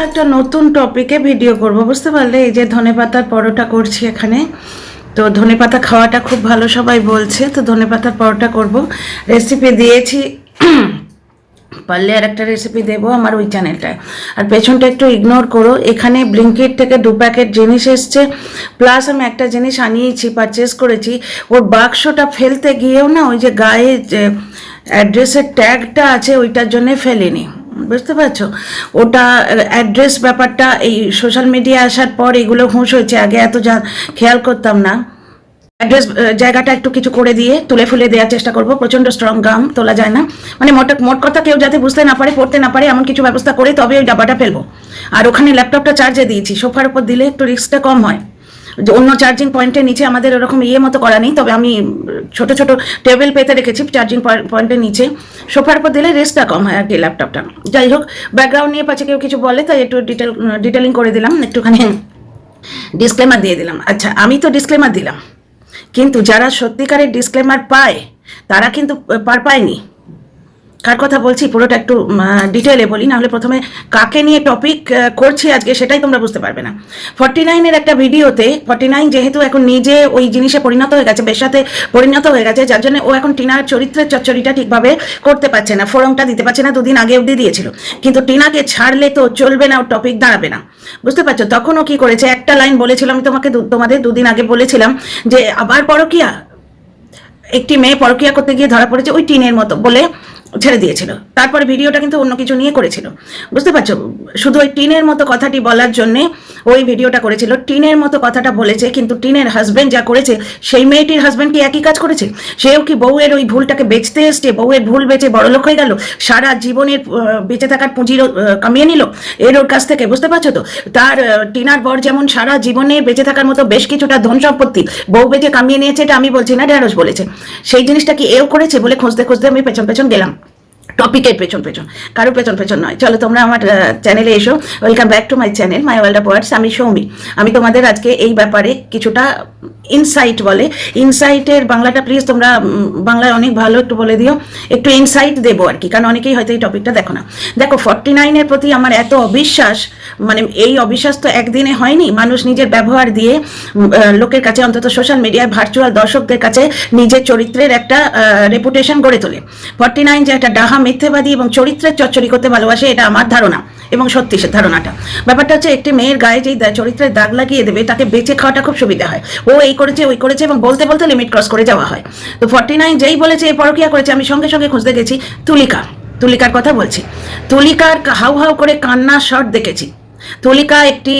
একটা নতুন টপিকে ভিডিও করব, বুঝতে পারলে? এই যে ধনেপাতার পরোটা করছি এখানে। তো ধনেপাতা খাওয়াটা খুব ভালো সবাই বলছে, তো ধনেপাতার পরোটা করব। রেসিপি দিয়েছি, পারলে আর একটা রেসিপি দেবো আমার ওই চ্যানেলটায়। আর পেছনটা একটু ইগনোর করো, এখানে ব্লিঙ্কিট থেকে 2 প্যাকেট জিনিস এসছে, প্লাস আমি একটা জিনিস আনিয়েছি, পারচেস করেছি। ওর বাক্সটা ফেলতে গিয়েও না, ওই যে গায়ে যে অ্যাড্রেসের ট্যাগটা আছে ওইটার জন্যে ফেলিনি, বুঝতে পারছো? ওটা অ্যাড্রেস ব্যাপারটা এই সোশ্যাল মিডিয়া আসার পর এগুলো হুঁশ হয়েছে, আগে এত খেয়াল করতাম না। অ্যাড্রেস জায়গাটা একটু কিছু করে দিয়ে তুলে ফুলে দেওয়ার চেষ্টা করব। প্রচণ্ড স্ট্রং গাম তোলা যায় না, মানে মোট কথা কেউ যাতে বুঝতে না পারে, পড়তে না পারে, এমন কিছু ব্যবস্থা করে তবে ওই ডাব্বাটা ফেলবো। আর ওখানে ল্যাপটপটা চার্জে দিয়েছি, সোফার উপর দিলে একটু রিস্কটা কম হয়। যে অন্য চার্জিং পয়েন্টের নিচে আমাদের ওরকম মতো করা নেই, তবে আমি ছোট ছোট টেবিল পেতে রেখেছি চার্জিং পয়েন্টের নিচে। সোফার উপর দিলে রিস্কটা কম হয় আর কি ল্যাপটপটা। যাই হোক, ব্যাকগ্রাউন্ড নিয়ে পাচ্ছে কেউ কিছু বলে, তাই একটু ডিটেলিং করে দিলাম, একটুখানি ডিসক্লেমার দিয়ে দিলাম। আচ্ছা, আমি তো ডিসক্লেমার দিলাম, কিন্তু যারা সত্যিকারের ডিসক্লেমার পায় তারা কিন্তু পায়নি। কার কথা বলছি পুরোটা একটু ডিটেলে বলি, নাহলে প্রথমে কাকে নিয়ে টপিক করছি আজকে সেটাই তোমরা বুঝতে পারবে না। 49-এর একটা ভিডিওতে, 49 যেহেতু এখন নিজে ওই জিনিসে পরিণত হয়ে গেছে, বেশাতে পরিণত হয়ে গেছে, যার জন্য ও এখন টিনার চরিত্রের চচ্চড়িটা ঠিকভাবে করতে পারছে না, ফোরামটা দিতে পারছে না। 2 দিন আগে অবধি দিয়েছিল, কিন্তু টিনাকে ছাড়লে তো চলবে না, ওর টপিক দাঁড়াবে না, বুঝতে পারছো? তখন ও কি করেছে, একটা লাইন বলেছিল, আমি তোমাদের 2 দিন আগে বলেছিলাম যে আবার পরকিয়া, একটি মেয়ে পরকিয়া করতে গিয়ে ধরা পড়েছে, ওই টিনের মতো বলে ছেড়ে দিয়েছিল। তারপরে ভিডিওটা কিন্তু অন্য কিছু নিয়ে করেছিল, বুঝতে পারছো? শুধু ওই টিনের মতো কথাটি বলার জন্যে ওই ভিডিওটা করেছিল। টিনের মতো কথাটা বলেছে, কিন্তু টিনের হাজব্যান্ড যা করেছে, সেই মেয়েটির হাজব্যান্ড কি একই কাজ করেছে? সেও কি বউয়ের ওই ভুলটাকে বেচতে এসছে, বউয়ের ভুল বেচে বড়লোক হয়ে গেল, সারা জীবনের বেঁচে থাকার পুঁজির কামিয়ে নিল এর ওর কাছ থেকে, বুঝতে পারছো তো? তার টিনার বর যেমন সারা জীবনে বেঁচে থাকার মতো বেশ কিছুটা ধন সম্পত্তি বউ বেঁচে কামিয়ে নিয়েছে, এটা আমি বলছি না, ঢ্যাঁড়স বলেছে। সেই জিনিসটা কি এও করেছে বলে খুঁজতে খুঁজতে আমি পেছন পেছন গেলাম, টপিকের পেছন কারো পেছন নয়। চলো তোমরা আমার চ্যানেলে এসো, welcome back to my channel my world of words. আমি সৌমি, আমি তোমাদের আজকে এই ব্যাপারে কিছুটা ইনসাইট বলে, ইনসাইটের বাংলাটা প্লিজ তোমরা বাংলায় অনেক ভালো একটু বলে দিও, একটু ইনসাইট দেবো আর কি, কারণ অনেকেই হয়তো এই টপিকটা দেখো না। দেখো, 49-এর প্রতি আমার এত অবিশ্বাস, মানে এই অবিশ্বাস তো একদিনে হয়নি। মানুষ নিজের ব্যবহার দিয়ে লোকের কাছে, অন্তত সোশ্যাল মিডিয়ায় ভার্চুয়াল দর্শকদের কাছে নিজের চরিত্রের একটা রেপুটেশন গড়ে তোলে। 49 যে একটা ডাহা মিথ্যেবাদী এবং চরিত্রের চচ্চড়ি করতে ভালোবাসে, এটা আমার ধারণা, এবং সত্যি সে ধারণাটা। ব্যাপারটা হচ্ছে, একটি মেয়ের গায়ে যেই চরিত্রের দাগ লাগিয়ে দেবে, তাকে বেঁচে খাওয়াটা খুব সুবিধা হয়। ও এই করেছে ওই করেছে, এবং বলতে বলতে লিমিট ক্রস করে যাওয়া হয়। তো 49 যেই বলেছে এই পরকিয়া করেছে, আমি সঙ্গে সঙ্গে খুঁজতে গেছি তুলিকার কথা বলছি। তুলিকার হাউ হাউ করে কান্না শট দেখেছি। তুলিকা একটি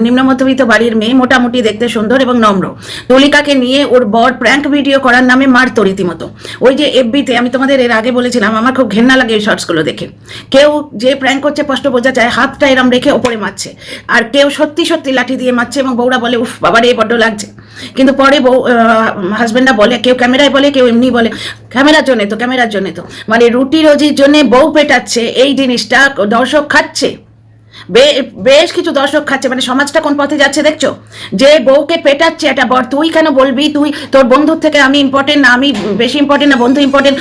নিম্ন মধ্যবিত্ত বাড়ির মেয়ে, মোটামুটি দেখতে সুন্দর এবং নম্র। তুলিকাকে নিয়ে ওর বর প্র্যাঙ্ক ভিডিও করার নামে মারতো রীতিমতো। ওই যে এফবিতে আমি তোমাদের এর আগে বলেছিলাম, আমার খুব ঘেন্না লাগে এই শর্টসগুলো দেখে। কেউ যে প্র্যাঙ্ক করছে স্পষ্ট বোঝা যায়, হাতটা এরম রেখে ওপরে মারছে, আর কেউ সত্যি সত্যি লাঠি দিয়ে মারছে, এবং বউরা বলে উফ বাবারে বড্ড লাগছে। কিন্তু পরে বউ হাজব্যান্ডরা বলে, কেউ ক্যামেরায় বলে, কেউ এমনি বলে ক্যামেরার জন্য তো মানে রুটি রোজির জন্য বউ পেটাচ্ছে, এই জিনিসটা দর্শক খাচ্ছে, বেশ কিছু দর্শক খাচ্ছে। মানে সমাজটা কোন পথে যাচ্ছে দেখছো? যে বউকে পেটাচ্ছে একটা বর, তুই কেন বলবি, তুই তোর বন্ধুর থেকে আমি ইম্পর্টেন্ট না, আমি বেশি ইম্পর্টেন্ট না, বন্ধু ইম্পর্টেন্ট।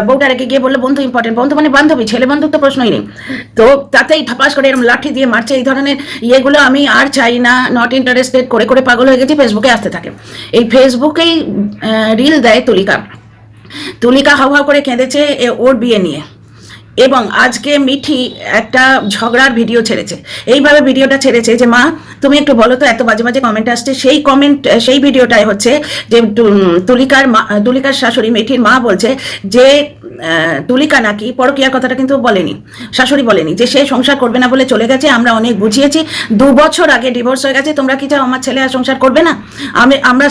বউটা রেখে গিয়ে বললো বন্ধু ইম্পর্টেন্ট, বন্ধু মানে বান্ধবী, ছেলে বন্ধুর তো প্রশ্নই নেই। তো তাতেই ঠাপাস করে এরকম লাঠি দিয়ে মারছে। এই ধরনের ইয়েগুলো আমি আর চাই না, নট ইন্টারেস্টেড করে করে পাগল হয়ে গেছি। ফেসবুকে আসতে থাকে, এই ফেসবুকেই রিল দেয় তুলিকা হাউ হাউ করে কেঁদেছে ওর বিয়ে নিয়ে। এবং আজকে মিঠি একটা ঝগড়ার ভিডিও ছেড়েছে, এইভাবে ভিডিওটা ছেড়েছে যে মা তুমি একটু বলো তো, এত বাজে বাজে কমেন্ট আসছে। সেই ভিডিওটাই হচ্ছে যে তুলিকার শাশুড়ি মিঠির মা বলছে যে তুলিকা নাকি পরকীয়ার কথাটা কিন্তু বলেনি, শাশুড়ি বলেনি, যে সে সংসার করবে না বলে চলে গেছে, আমরা অনেক বুঝিয়েছি, 2 বছর আগে ডিভোর্স হয়ে গেছে, তোমরা কি চাও আমার ছেলে আর সংসার করবে না? আমরা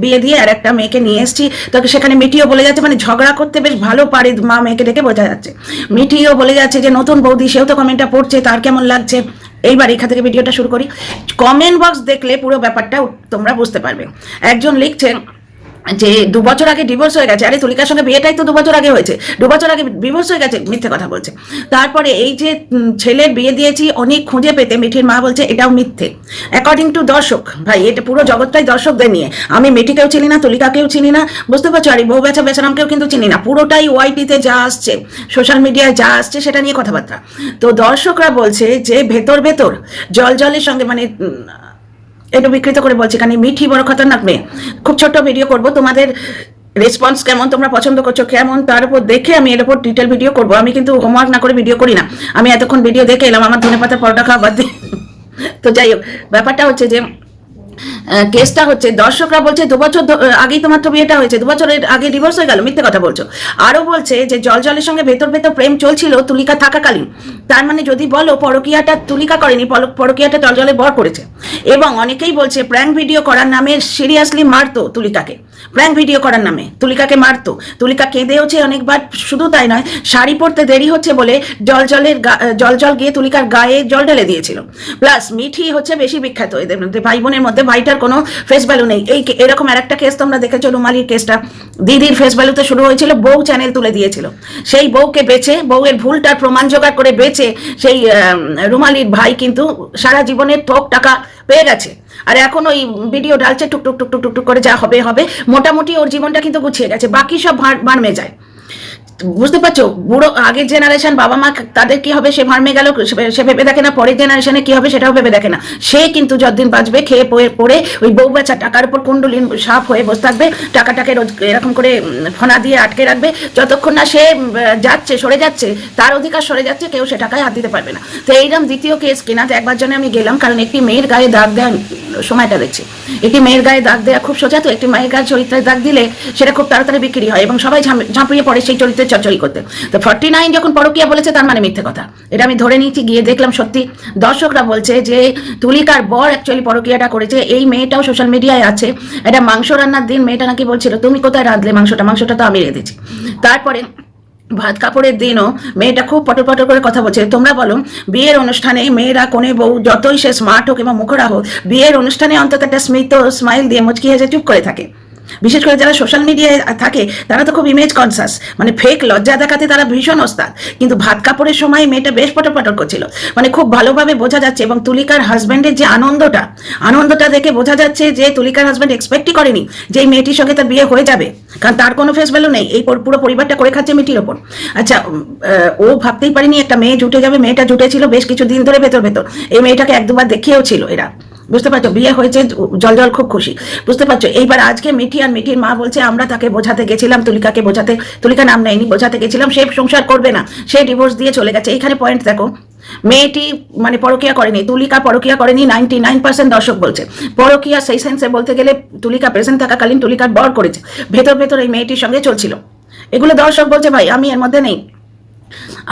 বিয়ে দিয়ে আর একটা মেয়েকে নিয়ে এসেছি। তো সেখানে মিঠিও বলে যাচ্ছে, মানে ঝগড়া করতে বেশ ভালো পারে মা মেয়েকে ডেকে, বোঝা যাচ্ছে। মিঠিও বলে যাচ্ছে যে নতুন বৌদি, সেও তো কমেন্টটা পড়ছে, তার কেমন লাগছে। এইবার এখান থেকে ভিডিওটা শুরু করি। কমেন্ট বক্স দেখলে পুরো ব্যাপারটা তোমরা বুঝতে পারবে। একজন লিখছে যে 2 বছর আগে ডিভোর্স হয়ে গেছে। আরে তুলিকার সঙ্গে বিয়েটাই তো 2 বছর আগে হয়েছে, 2 বছর আগে ডিভোর্স হয়ে গেছে, মিথ্যে কথা বলছে। তারপরে এই যে ছেলের বিয়ে দিয়েছি অনেক খুঁজে পেতে, মিঠির মা বলছে এটাও মিথ্যে, অ্যাকর্ডিং টু দর্শক। ভাই এটা পুরো জগৎটাই দর্শকদের নিয়ে, আমি মিঠিকেও চিনি না, তুলিকাকেও চিনি না, বুঝতে পারছো, আর এই বউ বেচা বেচারামকেও কিন্তু চিনি না, পুরোটাই ওয়াইটিতে যা আসছে, সোশ্যাল মিডিয়ায় যা আসছে সেটা নিয়ে কথাবার্তা। তো দর্শকরা বলছে যে ভেতর ভেতর জলের সঙ্গে মানে একটু বিকৃত করে বলছি, কারণ মিঠি বড় খতরনাক মেয়ে। খুব ছোট্ট ভিডিও করব, তোমাদের রেসপন্স কেমন, তোমরা পছন্দ করছো কেমন, তার উপর দেখে আমি এর উপর ডিটেল ভিডিও করবো। আমি কিন্তু হোমওয়ার্ক না করে ভিডিও করি না, আমি এতক্ষণ ভিডিও দেখে এলাম, আমার ধনেপাতা পরোটা খাওয়া বাদ দিয়ে। তো যাই হোক, ব্যাপারটা হচ্ছে যে কেসটা হচ্ছে দর্শকরা বলছে 2 বছর আগেই তোমার তো বিয়েটা হয়েছে, 2 বছরের আগে ডিভোর্স হয়ে গেল, মিথ্যে কথা বলছো। আরো বলছে যে জলের সঙ্গে ভেতর ভেতর প্রেম চলছিল তুলিকা থাকাকালীন, তার মানে যদি বলো পরকীয়াটা তুলিকা করেনি, পরকীয়াটা জলে বর করেছে। এবং অনেকেই বলছে প্র্যাঙ্ক ভিডিও করার নামে সিরিয়াসলি মারতো তুলিকাকে, প্র্যাঙ্ক ভিডিও করার নামে তুলিকাকে মারতো, তুলিকা কেঁদেওছে অনেকবার। শুধু তাই নয়, শাড়ি পরতে দেরি হচ্ছে বলে জল গিয়ে তুলিকার গায়ে জল ঢেলে দিয়েছিল। প্লাস মিঠি হচ্ছে বেশি বিখ্যাত এদের মধ্যে, ভাই বোনের মধ্যে ভাইটার কোনো ফেস ভ্যালু নেই। এরকম আর একটা কেস তোমরা দেখেছো, রুমালির কেসটা, দিদির ফেস ভ্যালুতে শুরু হয়েছিল, বউ চ্যানেল তুলে দিয়েছিল, সেই বউকে বেচে, বউয়ের ভুলটার প্রমাণ জোগাড় করে বেচে সেই রুমালির ভাই কিন্তু সারা জীবনের ঠক টাকা পেয়ে গেছে। আর এখন ওই ভিডিও ঢালছে টুকটুক টুকটুক টুকটুক করে, যা হবে হবে, মোটামুটি ওর জীবনটা কিন্তু গুছিয়ে গেছে, বাকি সব ভাড়মে যায়। বুঝতে পারছো, বুড়ো আগের জেনারেশন বাবা মা তাদের কি হবে সে ভার্মে গেল, সে ভেবে দেখে না পরের জেনারেশনে কি হবে সেটাও ভেবে দেখে না। সে কিন্তু যতদিন বাঁচবে খেয়ে পড়ে ওই বউ বাচ্চা টাকার উপর কুণ্ডলিন সাপ হয়ে বসে থাকবে, টাকাটাকে রোজ এরকম করে ফোনা দিয়ে আটকে রাখবে, যতক্ষণ না সে যাচ্ছে, সরে যাচ্ছে, তার অধিকার সরে যাচ্ছে, কেউ সে টাকায় হাত দিতে পারবে না। তো এইরকম দ্বিতীয় কেস কিনা, তো একবার জন্য আমি গেলাম, কারণ একটি মেয়ের গায়ে দাগ দেওয়া সময়টা দেখছি, একটি মেয়ের গায়ে দাগ দেওয়া খুব সোজা, তো একটি মেয়ের গায়ে চরিত্রের দাগ দিলে সেটা খুব তাড়াতাড়ি বিক্রি হয় এবং সবাই ঝাঁপিয়ে পড়ে সেই চরিত্রের চর্চরি করতে। তো 49 যখন পরকীয়া বলেছে তার মানে মিথ্যে কথা, এটা আমি ধরে নিয়েছি, গিয়ে দেখলাম সত্যি। দর্শকরা বলছে যে তুলিকার বর অ্যাকচুয়ালি পরকীয়াটা করেছে, এই মেয়েটাও সোশ্যাল মিডিয়ায় আছে। এটা মাংস রান্নার দিন মেয়েটা নাকি বলছিল তুমি কোথায় রাঁধলে মাংসটা তো আমি রেঁধেছি। তারপরে ভাত কাপড়ের দিনও মেয়েটা খুব পটর পটর করে কথা বলছে। তোমরা বলো, বিয়ের অনুষ্ঠানে মেয়েরা কোনে বউ যতই সে স্মার্ট হোক এবং মুখরা হোক, বিয়ের অনুষ্ঠানে অন্তত একটা স্মাইল দিয়ে মুচকি হেসে চুপ করে থাকে। বিশেষ করে যারা সোশ্যাল মিডিয়ায় থাকে তারা তো খুব ইমেজ কনসাস, মানে ফেক লজ্জা দেখাতে তারা ভীষণ ওস্তাদ। কিন্তু ভাত কাপড়ের সময় মেয়েটা বেশ পটর পটর করছিল, মানে খুব ভালোভাবে বোঝা যাচ্ছে। এবং তুলিকার হাজব্যান্ডের যে আনন্দটা দেখে বোঝা যাচ্ছে যে তুলিকার হাজব্যান্ড এক্সপেক্টই করেনি যে এই মেয়েটির সঙ্গে তার বিয়ে হয়ে যাবে, কারণ তার কোনো ফেস ভ্যালু নেই, এই পুরো পরিবারটা করে খাচ্ছে মিটির ওপর। আচ্ছা, ও ভাবতেই পারেনি একটা মেয়ে জুটে যাবে, মেয়েটা জুটেছিল বেশ কিছু দিন ধরে ভেতর এই মেয়েটাকে 1-2 বার দেখিয়েও ছিল এরা, বুঝতে পারছো, বিয়ে হয়েছে জল খুব খুশি, বুঝতে পারছো। এইবার আজকে মিঠি আর মিঠির মা বলছে আমরা তাকে বোঝাতে গেছিলাম, তুলিকাকে বোঝাতে, তুলিকা নাম নেয়নি, বোঝাতে গেছিলাম, সে সংসার করবে না, সে ডিভোর্স দিয়ে চলে গেছে। এইখানে পয়েন্ট দেখো, মেয়েটি মানে পরকীয়া করেনি, তুলিকা পরকীয়া করেনি, 99% দর্শক বলছে। পরকীয়া সেই সেন্সে বলতে গেলে তুলিকা প্রেজেন্ট থাকাকালীন তুলিকার বর করেছে, ভেতর এই মেয়েটির সঙ্গে চলছিল। এগুলো দর্শক বলছে, ভাই আমি এর মধ্যে নেই,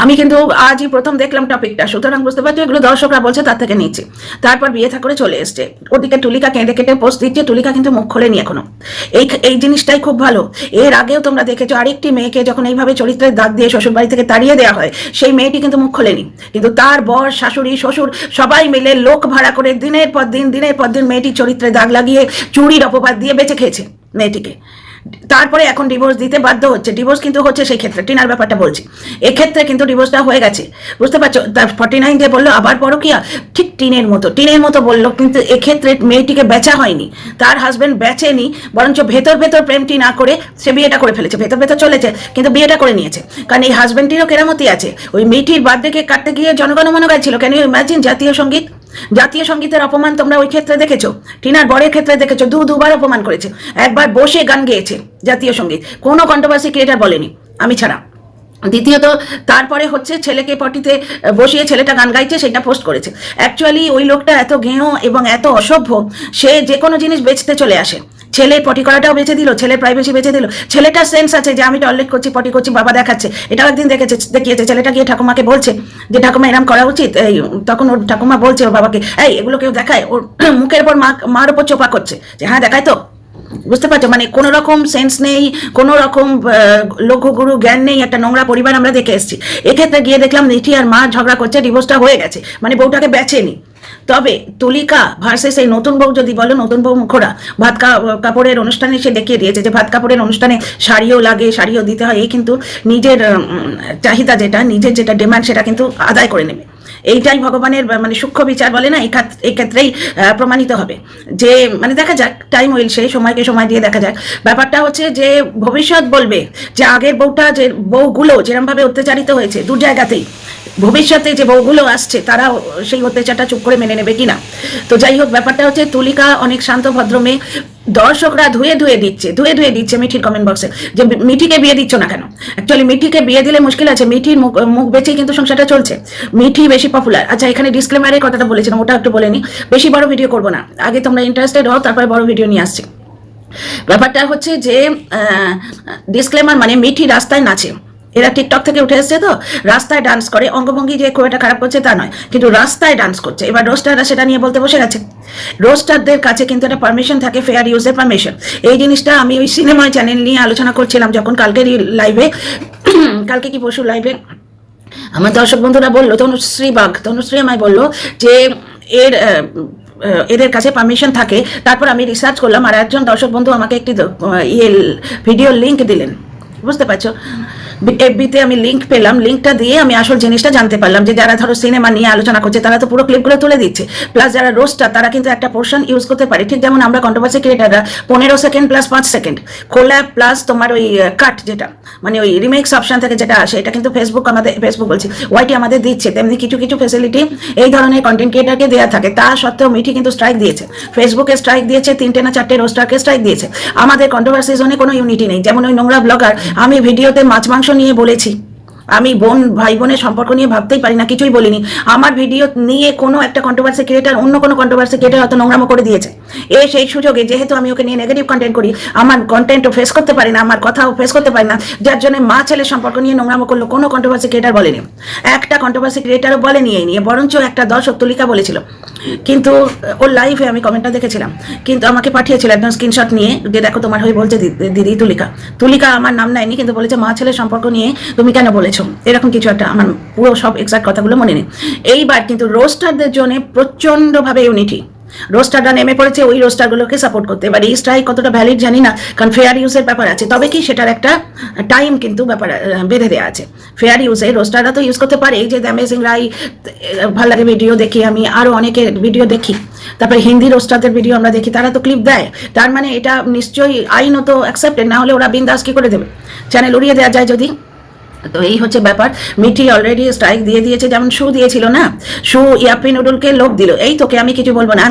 আমি কিন্তু আজই প্রথম দেখলাম টপিকটা, সুতরাং বুঝতে পারছো এগুলো দর্শকরা বলছে, তার থেকে নিচ্ছে। তারপর বিয়ে থা করে চলে এসছে, ওদিকে তুলিকা কেঁদে কেটে পোস্ট দিচ্ছে, তুলিকা কিন্তু মুখ খোলেনি এখনো। এই জিনিসটাই খুব ভালো। এর আগেও তোমরা দেখেছো আরেকটি মেয়েকে যখন এইভাবে চরিত্রের দাগ দিয়ে শ্বশুর বাড়ি থেকে তাড়িয়ে দেওয়া হয়, সেই মেয়েটি কিন্তু মুখ খোলেনি, কিন্তু তার বর, শাশুড়ি, শ্বশুর সবাই মিলে লোক ভাড়া করে দিনের পর দিন মেয়েটির চরিত্রে দাগ লাগিয়ে চুরির অপবাদ দিয়ে বেঁচে খেয়েছে মেয়েটিকে। তারপরে এখন ডিভোর্স দিতে বাধ্য হচ্ছে, ডিভোর্স কিন্তু হচ্ছে সেই ক্ষেত্রে, টিনার ব্যাপারটা বলছি, এক্ষেত্রে কিন্তু ডিভোর্সটা হয়ে গেছে, বুঝতে পারছো। 49 দিয়ে বললো আবার পরকীয়া, ঠিক টিনের মতো বললো, কিন্তু এক্ষেত্রে মেয়েটিকে বেচা হয়নি, তার হাজবেন্ড বেচেনি, বরঞ্চ ভেতর প্রেমটি না করে সে বিয়েটা করে ফেলেছে, ভেতর চলেছে কিন্তু বিয়েটা করে নিয়েছে। কারণ এই হাজবেন্ডটিরও কেরামতি আছে, ওই মেয়েটির বার্থডে কেক কাটতে গিয়ে জনগণমন গাইছিল, ক্যান ইউ ইমাজিন? জাতীয় সঙ্গীতের অপমান তোমরা ওই ক্ষেত্রে দেখেছো, টিনার বরের ক্ষেত্রে দেখেছো, দুবার অপমান করেছে, একবার বসে গান গেয়েছে জাতীয় সঙ্গীত, কোনো কন্ট্রোভার্সি ক্রিয়েটার বলেনি আমি ছাড়া। দ্বিতীয়ত তারপরে হচ্ছে ছেলেকে পটিতে বসিয়ে ছেলেটা গান গাইছে, সেটা পোস্ট করেছে। অ্যাকচুয়ালি ওই লোকটা এত গেঁয়ো এবং এত অসভ্য, সে যে কোনো জিনিস বেচতে চলে আসে, ছেলের পটি করাটাও বেঁচে দিল, ছেলের প্রাইভেসি বেঁচে দিল। ছেলেটার সেন্স আছে যে আমি টয়লেট করছি, পটি করছি, বাবা দেখাচ্ছে, এটাও একদিন দেখিয়েছে। ছেলেটা গিয়ে ঠাকুমাকে বলছে যে ঠাকুমা এরম করা উচিত, তখন ওর ঠাকুমা বলছে ওর বাবাকে, এগুলো কেউ দেখায়? ওর মুখের উপর মার উপর চোপা করছে যে হ্যাঁ দেখায় তো, বুঝতে পারছো, মানে কোনো রকম সেন্স নেই, কোনো রকম লঘুগুরু জ্ঞান নেই, একটা নোংরা পরিবার আমরা দেখে এসেছি। এক্ষেত্রে গিয়ে দেখলাম মিঠি আর মা ঝগড়া করছে, ডিভোর্সটা হয়ে গেছে, মানে বউটাকে বেচেনি। তবে তুলিকা ভার্সেস এই নতুন বউ যদি বলো, নতুন বউ মুখরা ভাত কাপড়ের অনুষ্ঠানে সে দেখিয়ে দিয়েছে যে ভাত কাপড়ের অনুষ্ঠানে শাড়িও লাগে, শাড়িও দিতে হয়, এই কিন্তু নিজের চাহিদা যেটা, নিজের যেটা ডিমান্ড সেটা কিন্তু আদায় করে নেবে। এইটাই ভগবানের মানে সূক্ষ্ম বিচার বলে না, এই ক্ষেত্রেই প্রমাণিত হবে যে মানে দেখা যাক, টাইম উইল, সেই সময়কে সময় দিয়ে দেখা যাক। ব্যাপারটা হচ্ছে যে ভবিষ্যৎ বলবে যে আগের বউটা, যে বউগুলো যেরমভাবে অত্যাচারিত হয়েছে দু জায়গাতেই, ভবিষ্যতে যে বউগুলো আসছে তারা সেই অত্যাচারটা চুপ করে মেনে নেবে কিনা। তো যাই হোক, ব্যাপারটা হচ্ছে তুলিকা অনেক শান্ত ভদ্র মেয়ে, দর্শকরা ধুয়ে দিচ্ছে মিঠির কমেন্ট বক্সে যে মিঠিকে বিয়ে দিচ্ছ না কেন। অ্যাকচুয়ালি মিঠিকে বিয়ে দিলে মুশকিল আছে, মিঠির মুখ বেঁচেই কিন্তু সংসারটা চলছে, মিঠি বেশি পপুলার। আচ্ছা, এখানে ডিসক্লেমারের কথাটা বলেছিলাম, ওটা একটু বলে নি, বেশি বড় ভিডিও করবো না, আগে তোমরা ইন্টারেস্টেড হও, তারপরে বড় ভিডিও নিয়ে আসছি। ব্যাপারটা হচ্ছে যে ডিসক্লেমার মানে মিঠি রাস্তায় নাচে, এরা টিকটক থেকে উঠে এসছে, তো রাস্তায় ডান্স করে, অঙ্গভঙ্গি যে খুব একটা খারাপ করছে তা নয়, কিন্তু রাস্তায় ডান্স করছে। এবার রোস্টাররা সেটা নিয়ে বলতে বসে গেছে। রোস্টারদের কাছে কিন্তু একটা পারমিশন থাকে, ফেয়ার ইউজের পারমিশন। এই জিনিসটা আমি ওই সিনেমা চ্যানেল নিয়ে আলোচনা করছিলাম যখন কালকের লাইভে, কালকে কি পরশু লাইভে আমার দর্শক বন্ধুরা বললো, তনুশ্রী আমায় বললো যে এদের কাছে পারমিশন থাকে। তারপর আমি রিসার্চ করলাম, আর একজন দর্শক বন্ধু আমাকে একটি ভিডিও লিঙ্ক দিলেন, বুঝতে পারছো, এফবিতে আমি লিঙ্ক পেলাম, লিঙ্কটা দিয়ে আমি আসল জিনিসটা জানতে পারলাম যে যারা ধরো সিনেমা নিয়ে আলোচনা করছে তারা তো পুরো ক্লিপগুলো তুলে দিচ্ছে, প্লাস যারা রোস্টার তারা কিন্তু একটা পোর্শন ইউজ করতে পারে, ঠিক যেমন আমরা কন্ট্রোভার্সি ক্রিয়েটাররা 15 second plus 5 second collab plus তোমার ওই কাট, যেটা মানে ওই রিমেক্স অপশন থেকে যেটা আসে, এটা কিন্তু ফেসবুক বলছি ওয়াইটি আমাদের দিচ্ছে, তেমনি কিছু ফেসিলিটি এই ধরনের কন্টেন্ট ক্রিয়েটারকে দেওয়া থাকে। তা সত্ত্বেও মিঠি কিন্তু স্ট্রাইক দিয়েছে, ফেসবুকে স্ট্রাইক দিয়েছে, 3টে না 4টে রোস্টারকে স্ট্রাইক দিয়েছে। আমাদের কন্ট্রোভার্সি জোনে কোনো ইউনিটি নেই, যেমন ওই নোংরা ব্লগার, আমি ভিডিওতে মাছ মাংস নিয়ে বলেছি, আমি ভাই বোনের সম্পর্ক নিয়ে ভাবতেই পারি না, কিছুই বলিনি। আমার ভিডিও নিয়ে কোনো একটা কন্ট্রোভার্সি ক্রিয়েটার অন্য কোনো কন্ট্রোভার্সি ক্রিয়েটার হয়তো নোংরামো করে দিয়েছে, সেই সুযোগে যেহেতু আমি ওকে নিয়ে নেগেটিভ কন্টেন্ট করি, আমার কন্টেন্টও ফেস করতে পারি না, আমার কথাও ফেস করতে পারি না, যার জন্য মা ছেলের সম্পর্ক নিয়ে নোংরামো করলো কোনো কন্ট্রোভার্সি ক্রিয়েটার বলেনি, একটা কন্ট্রোভার্সি ক্রিয়েটারও বলেনি এই নিয়ে, বরঞ্চ একটা দর্শক তুলিকা বলেছিল। কিন্তু ওর লাইভে আমি কমেন্টটা দেখেছিলাম, কিন্তু আমাকে পাঠিয়েছিল একদম স্ক্রিনশট নিয়ে যে দেখো তোমার হয়ে বলছে দিদি তুলিকা আমার নাম নেয়নি, কিন্তু বলেছে মা ছেলের সম্পর্ক নিয়ে তুমি কেন বলেছো, এরকম কিছু একটা, আমার পুরো সব এক্সাক্ট কথাগুলো মনে নেই। এইবার কিন্তু রোস্টারদের জন্য প্রচন্ডভাবে ইউনিটি, রোস্টাররা নেমে পড়েছে ওই রোস্টারগুলোকে সাপোর্ট করতে। এবার এই স্ট্রাইক কতটা ভ্যালিড জানি না, কারণ ফেয়ার ইউজের ব্যাপার আছে, তবে কি সেটার একটা টাইম কিন্তু ব্যাপার বেঁধে দেওয়া আছে। ফেয়ার ইউজে রোস্টাররা তো ইউজ করতে পারে, এই যে অ্যামেজিং রাই ভালো লাগে ভিডিও দেখি আমি, আরও অনেকের ভিডিও দেখি, তারপরে হিন্দি রোস্টারদের ভিডিও আমরা দেখি, তারা তো ক্লিপ দেয়, তার মানে এটা নিশ্চয়ই আইনত অ্যাকসেপ্টেড, না হলে ওরা বিন্দাস কি করে দেবে, চ্যানেল উড়িয়ে দেওয়া যায় যদি। তো এই হচ্ছে ব্যাপার, মিঠি অলরেডি স্ট্রাইক দিয়ে দিয়েছে, যেমন শু দিয়েছিল না, শু ইয়াপ্পি নুডুলকে লোভ দিল, এই তোকে আমি কিছু বলবো না,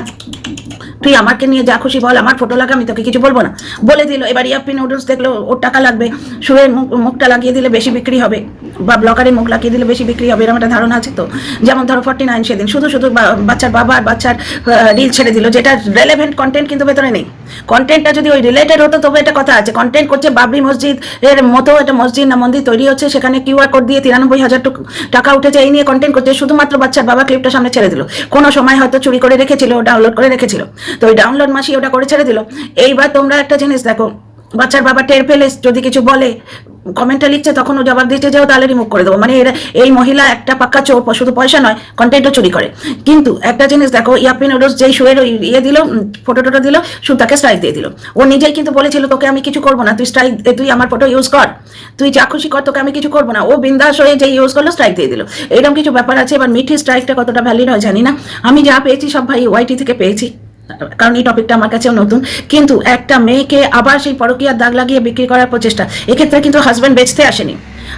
তুই আমাকে নিয়ে যা খুশি বল, আমার ফটো লাগা, আমি তোকে কিছু বলবো না বলে দিল। এবার ইয়াপ্পি নুডলস দেখলো ওর টাকা লাগবে, শুয়ের মুখটা লাগিয়ে দিলে বেশি বিক্রি হবে, বা ব্লগারের মুখ লাগিয়ে দিলে বেশি বিক্রি হবে, এরকম একটা ধারণা আছে। তো যেমন ধরো 49 সেদিন শুধু বাচ্চার বাবা আর বাচ্চার রিল ছেড়ে দিল, যেটা রেলেভেন্ট কন্টেন্ট কিন্তু ভেতরে নেই। কন্টেন্টটা যদি ওই রিলেটেড হতো তবে একটা কথা আছে, কন্টেন্ট করছে বাবরি মসজিদ এর মতো একটা মসজিদ না মন্দির তৈরি হচ্ছে, সেখানে কিউআর কোড দিয়ে 93,000 টাকা উঠেছে, এই নিয়ে কন্টেন্ট করছে, শুধুমাত্র বাচ্চার বাবা ক্লিপটা সামনে ছেড়ে দিল, কোনো সময় হয়তো চুরি করে রেখেছিল, ডাউনলোড করে রেখেছিল, তো ওই ডাউনলোড মাসি ওটা করে ছেড়ে দিল। এইবার তোমরা একটা জিনিস দেখো, বাচ্চার বাবা টের পেলে যদি কিছু বলে, কমেন্টটা লিখছে তখন ও জবাব দিতে যাও, তাহলে রিমুভ করে দেবো। মানে এই মহিলা একটা পাক্কা চোর, শুধু পয়সা নয় কন্টেন্টও চুরি করে। কিন্তু একটা জিনিস দেখো, ইয়াপ্পি নুডলস যেই শুয়ের ওই দিল, ফটো দিল, শুধু তাকে স্ট্রাইক দিয়ে দিল। ও নিজেই কিন্তু বলেছিল তোকে আমি কিছু করবো না, তুই আমার ফটো ইউজ কর, তুই যা খুশি কর, তোকে আমি কিছু করবো না। ও বিন্দাস হয়ে যে ইউজ করলো স্ট্রাইক দিয়ে দিল, এরকম কিছু ব্যাপার আছে। এবার মিঠি স্ট্রাইকটা কতটা ভ্যালিড হয় জানি না, আমি যা পেয়েছি সব ভাই ওয়াইটি থেকে পেয়েছি, কারণ এই টপিকটা আমার কাছেও নতুন। কিন্তু একটা মেয়েকে আবার সেই পরকীয়ার দাগ লাগিয়ে বিক্রি করার প্রচেষ্টা, এক্ষেত্রে কিন্তু হাজব্যান্ড বেচতে আসেনি,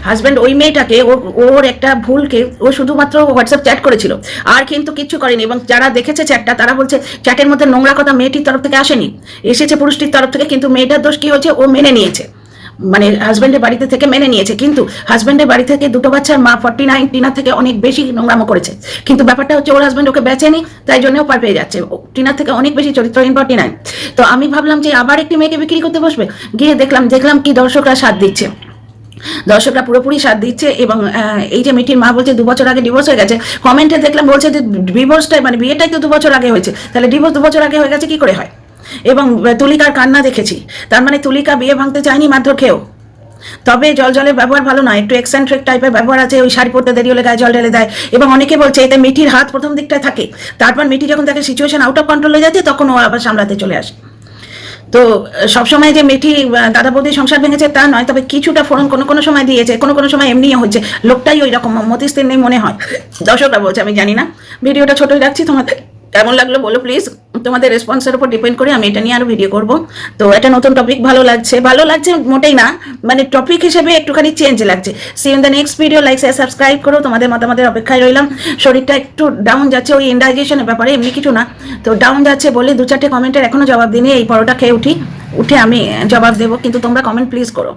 হাজব্যান্ড ওই মেয়েটাকে ওর একটা ভুলকে ও শুধুমাত্র হোয়াটসঅ্যাপ চ্যাট করেছিল, আর কিন্তু কিচ্ছু করেনি। এবং যারা দেখেছে চ্যাটটা তারা বলছে চ্যাটের মধ্যে নোংরা কথা মেয়েটির তরফ থেকে আসেনি, এসেছে পুরুষটির তরফ থেকে। কিন্তু মেয়েটার দোষ কি হয়েছে, ও মেনে নিয়েছে, মানে হাজব্যান্ডের বাড়িতে থেকে মেনে নিয়েছে, কিন্তু হাজব্যান্ডের বাড়ি থেকে দুটো বাচ্চার মা 49 টিনা থেকে অনেক বেশি নোংরামো করেছে। কিন্তু ব্যাপারটা হচ্ছে ওর হাজব্যান্ড ওকে বেচেনি, তাই জন্য পার পেয়ে যাচ্ছে, টিনার থেকে অনেক বেশি চরিত্রহীন 49। তো আমি ভাবলাম যে আবার একটি মেয়েকে বিক্রি করতে বসবে, গিয়ে দেখলাম কি দর্শকরা সাথ দিচ্ছে, দর্শকরা পুরোপুরি সাথ দিচ্ছে। এবং এই যে মিঠির মা বলছে 2 বছর আগে ডিভোর্স হয়ে গেছে, কমেন্টে দেখলাম বলছে যে ডিভোর্সটাই মানে বিয়েটাই তো 2 বছর আগে হয়েছে, তাহলে ডিভোর্স 2 বছর আগে হয়ে গেছে কি করে হয়। এবং তুলিকার কান্না দেখেছি, তার মানে তুলিকা বিয়ে ভাঙতে চায়নি মারধর খেয়েও, তবে জলের ব্যবহার ভালো নয়, একটু এক্সেন্ট্রিক টাইপের ব্যবহার আছে, ওই শাড়ি পরতে দেরি হলে গায়ে জল ঢেলে দেয়। এবং অনেকে বলছে এতে মিঠির হাত প্রথম দিকটায় থাকে, তারপর মিঠি যখন তাকে সিচুয়েশন আউট অফ কন্ট্রোল হয়ে যাচ্ছে তখন ও আবার সামলাতে চলে আসে। তো সবসময় যে মিঠি দাদা বৌদি সংসার ভেঙেছে তা নয়, তবে কিছুটা ফোরন কোনো সময় দিয়েছে, কোনো সময় এমনিও হচ্ছে, লোকটাই ওই রকম মতিস্থির নেই মনে হয়। দর্শকরা বলছে, আমি জানি না। ভিডিওটা ছোটই রাখছি, তোমাদের কেমন লাগলো বলো প্লিজ। তোমাদের রেসপন্সের উপর ডিপেন্ড করে আমি এটা নিয়ে আরো ভিডিও করব। তো এটা নতুন টপিক, ভালো লাগছে মোটেই না, মানে টপিক হিসেবে একটুখানি চেঞ্জ লাগছে। See in the next video, like share subscribe করো, তোমাদের মতামতের অপেক্ষায় রইলাম। শরীরটা একটু ডাউন যাচ্ছে, ওই ইনডাইজেশনের ব্যাপারে, এমনি কিছু না। তো ডাউন যাচ্ছে বলে 2-4টে কমেন্টের এখনো জবাব দিইনি, এই পরোটা খেয়ে উঠে আমি জবাব দেবো, কিন্তু তোমরা কমেন্ট প্লিজ করো।